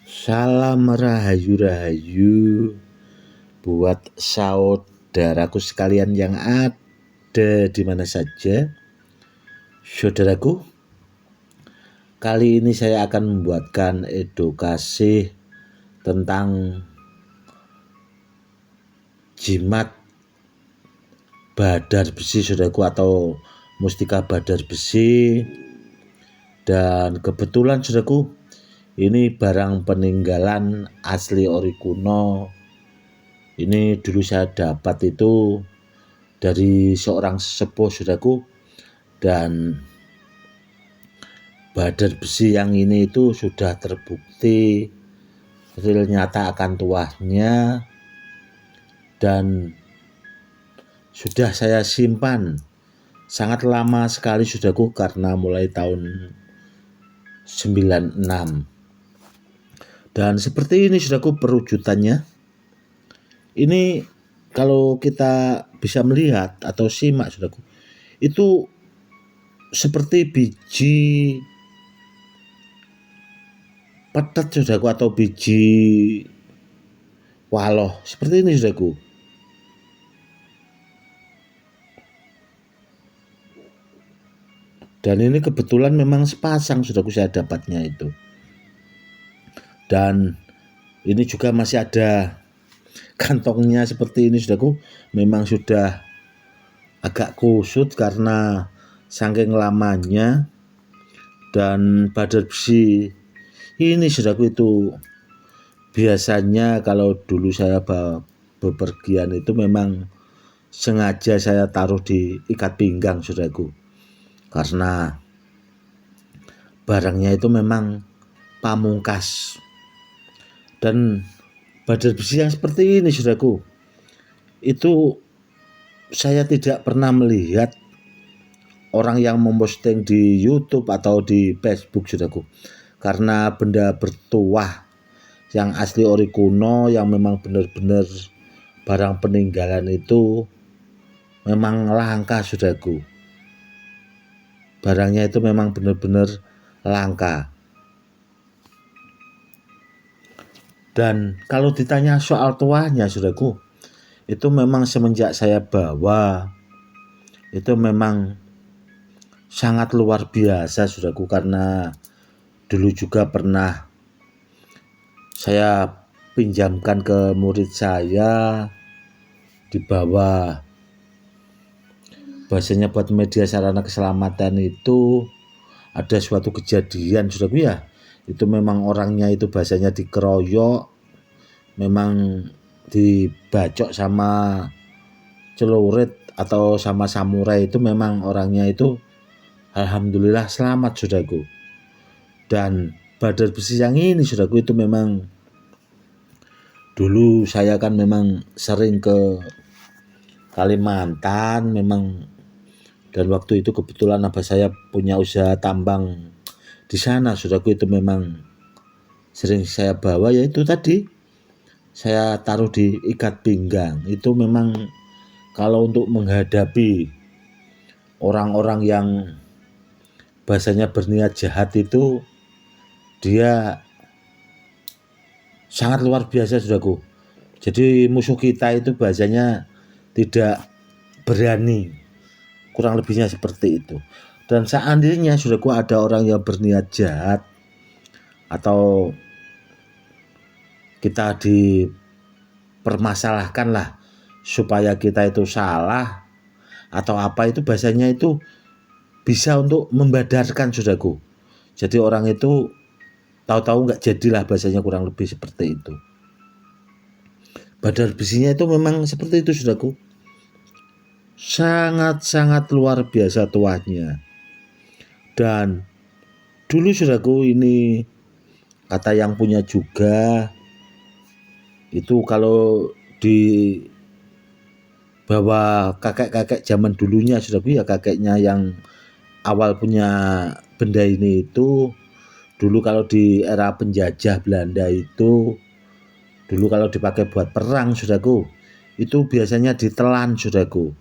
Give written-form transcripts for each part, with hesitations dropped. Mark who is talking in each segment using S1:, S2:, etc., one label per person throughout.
S1: Salam rahayu-rahayu buat saudaraku sekalian yang ada di mana saja. Saudaraku, kali ini saya akan membuatkan edukasi tentang jimat badar besi, saudaraku, atau mustika badar besi. Dan kebetulan, saudaraku, ini barang peninggalan asli ori kuno. Ini dulu saya dapat itu dari seorang sesepuh, saudaraku. Dan badar besi yang ini itu sudah terbukti real nyata akan tuahnya, dan sudah saya simpan sangat lama sekali, saudaraku, karena mulai tahun 96. Dan seperti ini, saudaraku, perwujudannya. Ini kalau kita bisa melihat atau simak, saudaraku, itu seperti biji petet, saudaraku, atau biji waloh. Seperti ini, saudaraku. Dan ini kebetulan memang sepasang, saudaraku, saya dapatnya itu. Dan ini juga masih ada kantongnya seperti ini, saudaraku. Memang sudah agak kusut karena saking lamanya. Dan badar besi ini, saudaraku, itu biasanya kalau dulu saya bepergian itu memang sengaja saya taruh di ikat pinggang, saudaraku, karena barangnya itu memang pamungkas. Dan badar besi yang seperti ini, saudaraku, itu saya tidak pernah melihat orang yang memposting di YouTube atau di Facebook, saudaraku, karena benda bertuah yang asli ori kuno, yang memang benar-benar barang peninggalan itu memang langka, saudaraku. Barangnya itu memang benar-benar langka. Dan kalau ditanya soal tuahnya, saudaraku, itu memang semenjak saya bawa itu memang sangat luar biasa, saudaraku, karena dulu juga pernah saya pinjamkan ke murid saya di bawah. Bahasanya buat media sarana keselamatan itu ada suatu kejadian, saudaraku, ya. Itu memang orangnya itu bahasanya dikeroyok, memang dibacok sama celurit atau sama samurai. Itu memang orangnya itu alhamdulillah selamat, saudaraku. Dan badar besi yang ini, saudaraku, itu memang dulu saya kan memang sering ke Kalimantan memang, dan waktu itu kebetulan abah saya punya usaha tambang di sana, saudaraku. Itu memang sering saya bawa, yaitu tadi saya taruh di ikat pinggang. Itu memang kalau untuk menghadapi orang-orang yang bahasanya berniat jahat itu, dia sangat luar biasa, saudaraku. Jadi musuh kita itu bahasanya tidak berani, kurang lebihnya seperti itu. Dan seandainya, saudaraku, ada orang yang berniat jahat atau kita dipermasalahkan lah supaya kita itu salah atau apa, itu bahasanya itu bisa untuk membadarkan, saudaraku. Jadi orang itu tahu-tahu nggak jadilah, bahasanya kurang lebih seperti itu. Badar besinya itu memang seperti itu, saudaraku. Sangat-sangat luar biasa tuahnya. Dan dulu, saudaraku, ini kata yang punya juga, itu kalau di bawah kakek-kakek zaman dulunya, saudaraku, ya, kakeknya yang awal punya benda ini itu dulu kalau di era penjajah Belanda itu, dulu kalau dipakai buat perang, saudaraku, itu biasanya ditelan, saudaraku.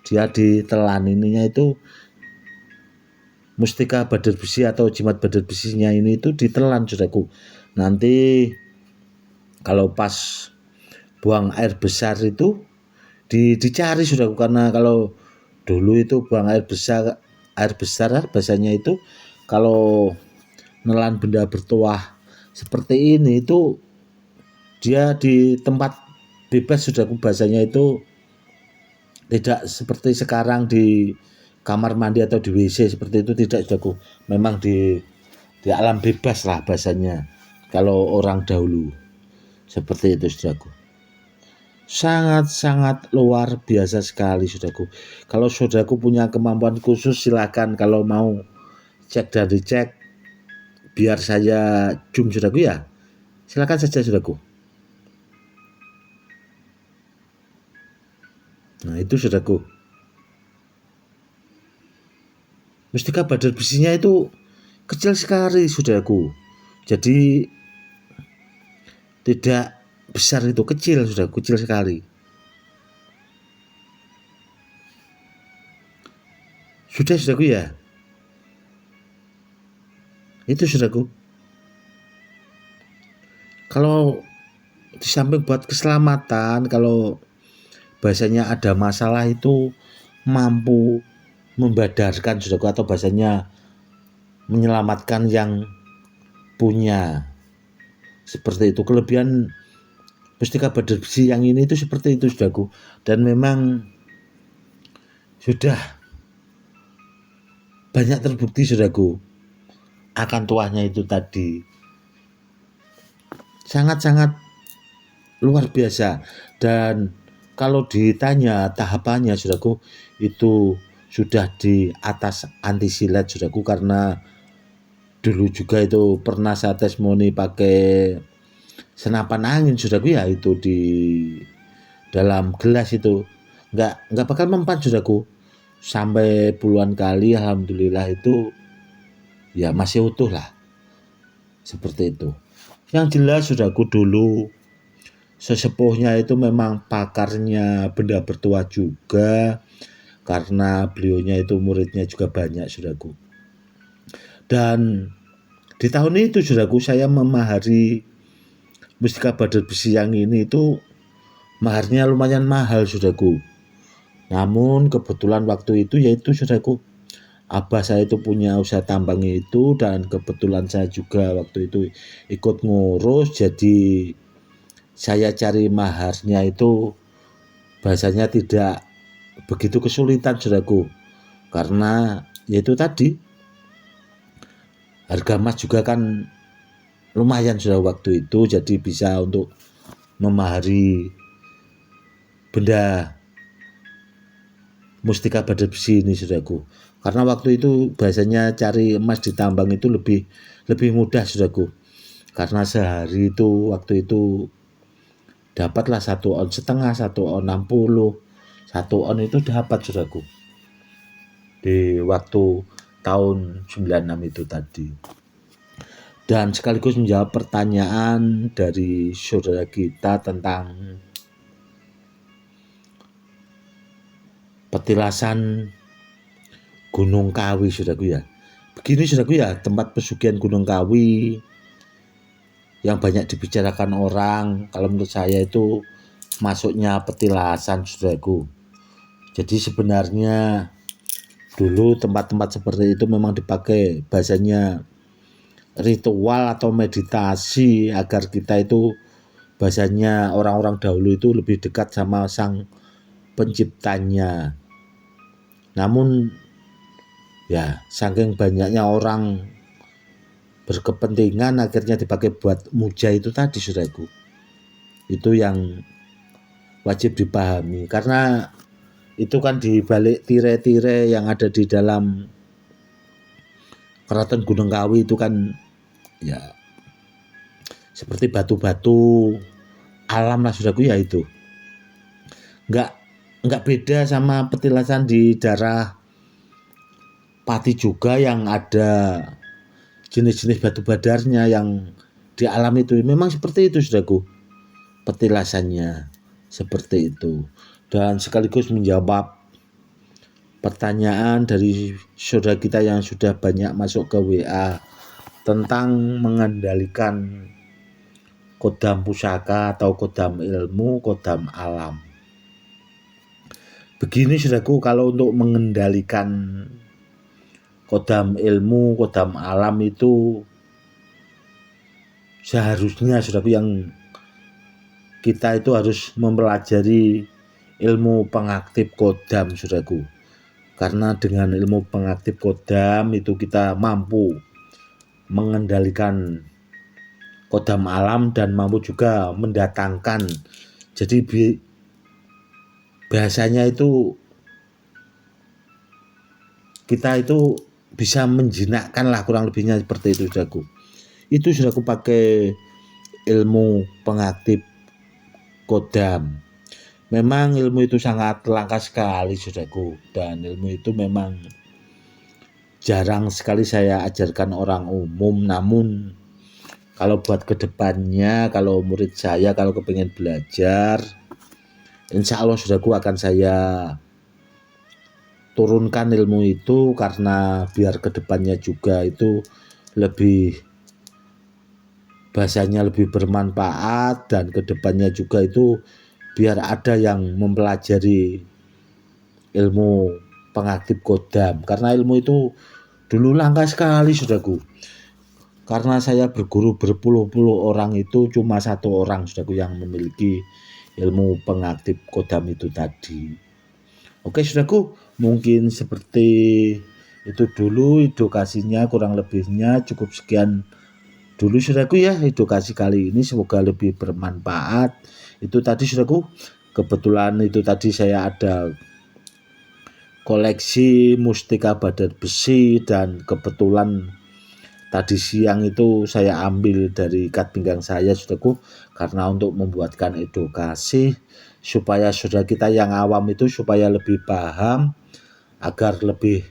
S1: Dia ditelan, ininya itu mustika badar besi atau jimat badar besinya ini itu ditelan, saudaraku, Nanti kalau pas buang air besar itu dicari saudaraku, karena kalau dulu itu buang air besar bahasanya itu kalau nelan benda bertuah seperti ini itu dia di tempat bebas saudaraku, bahasanya itu tidak seperti sekarang di kamar mandi atau di WC seperti itu, tidak saudaraku. Memang di alam bebas lah bahasanya kalau orang dahulu seperti itu saudaraku. Sangat-sangat luar biasa sekali saudaraku. Kalau saudaraku punya kemampuan khusus silakan, kalau mau cek dan dicek biar saya zoom saudaraku ya, silakan saja saudaraku. Nah itu saudaraku, mustika badar besinya itu kecil sekali saudaraku, jadi tidak besar, itu kecil saudaraku, kecil sekali. Sudah saudaraku ya, itu saudaraku. Kalau di samping buat keselamatan, kalau bahasanya ada masalah itu mampu membadarkan saudaraku, atau bahasanya menyelamatkan yang punya, seperti itu. Kelebihan mustika badar besi yang ini itu seperti itu saudaraku, dan memang sudah banyak terbukti saudaraku akan tuahnya itu tadi sangat-sangat luar biasa. Dan kalau ditanya tahapannya saudaraku, itu sudah di atas anti silet saudaraku, karena dulu juga itu pernah saya testimoni pakai senapan angin saudaraku ya, itu di dalam gelas itu nggak bakal mempan saudaraku, sampai puluhan kali alhamdulillah itu ya masih utuh lah, seperti itu. Yang jelas saudaraku, dulu sesepuhnya itu memang pakarnya benda bertuah juga, karena beliaunya itu muridnya juga banyak saudaraku. Dan di tahun itu saudaraku, saya memahari mustika badar besi yang ini itu maharnya lumayan mahal saudaraku. Namun kebetulan waktu itu yaitu saudaraku, abah saya itu punya usaha tambang itu, dan kebetulan saya juga waktu itu ikut ngurus, jadi saya cari maharnya itu bahasanya tidak begitu kesulitan saudaraku, karena yaitu tadi harga emas juga kan lumayan sudah waktu itu, jadi bisa untuk memahari benda mustika badar besi ini saudaraku. Karena waktu itu biasanya cari emas di tambang itu lebih mudah saudaraku, karena sehari itu waktu itu dapatlah 1,5 on, 1,60 on, 1 on itu dapat saudaraku di waktu tahun 96 itu tadi. Dan sekaligus menjawab pertanyaan dari saudara kita tentang petilasan Gunung Kawi saudaraku ya. Begini saudaraku ya, tempat pesugihan Gunung Kawi yang banyak dibicarakan orang, kalau menurut saya itu masuknya petilasan saudaraku. Jadi sebenarnya dulu tempat-tempat seperti itu memang dipakai bahasanya ritual atau meditasi, agar kita itu bahasanya orang-orang dahulu itu lebih dekat sama sang penciptanya. Namun ya saking banyaknya orang berkepentingan akhirnya dipakai buat muja itu tadi saudaraku. Itu yang wajib dipahami, karena itu kan di balik tirai-tirai yang ada di dalam Keraton Gunung Kawi itu kan ya seperti batu-batu alam lah saudaraku ya. Itu nggak beda sama petilasan di daerah Pati juga, yang ada jenis-jenis batu badarnya yang di alam itu. Memang seperti itu saudaraku petilasannya, seperti itu. Dan sekaligus menjawab pertanyaan dari saudara kita yang sudah banyak masuk ke WA tentang mengendalikan kodam pusaka atau kodam ilmu, kodam alam. Begini saudaraku, kalau untuk mengendalikan kodam ilmu, kodam alam itu seharusnya saudaraku yang kita itu harus mempelajari ilmu pengaktif kodam saudaraku. Karena dengan ilmu pengaktif kodam itu kita mampu mengendalikan kodam alam dan mampu juga mendatangkan. Jadi bahasanya itu kita itu bisa menjinakkan lah, kurang lebihnya seperti itu saudaraku. Itu saudaraku pakai ilmu pengaktif kodam. Memang ilmu itu sangat langka sekali saudaraku, dan ilmu itu memang jarang sekali saya ajarkan orang umum. Namun kalau buat kedepannya, kalau murid saya kalau kepengen belajar, insya Allah saudaraku akan saya turunkan ilmu itu, karena biar kedepannya juga itu lebih bahasanya lebih bermanfaat, dan kedepannya juga itu biar ada yang mempelajari ilmu pengaktif kodam. Karena ilmu itu dulu langka sekali saudaraku. Karena saya berguru berpuluh-puluh orang, itu cuma 1 orang saudaraku yang memiliki ilmu pengaktif kodam itu tadi. Oke saudaraku, mungkin seperti itu dulu edukasinya, kurang lebihnya cukup sekian dulu saudaraku ya edukasi kali ini, semoga lebih bermanfaat. Itu tadi saudaraku, kebetulan itu tadi saya ada koleksi mustika badar besi, dan kebetulan tadi siang itu saya ambil dari ikat pinggang saya saudaraku, karena untuk membuatkan edukasi supaya saudara kita yang awam itu supaya lebih paham, agar lebih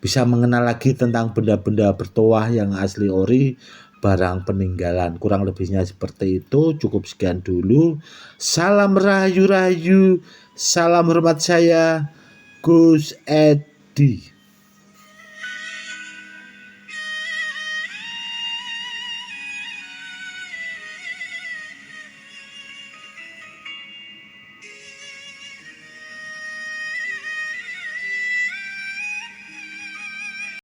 S1: bisa mengenal lagi tentang benda-benda bertuah yang asli ori, barang peninggalan. Kurang lebihnya seperti itu, cukup sekian dulu. Salam rahayu-rahayu, salam hormat saya Gus Edi.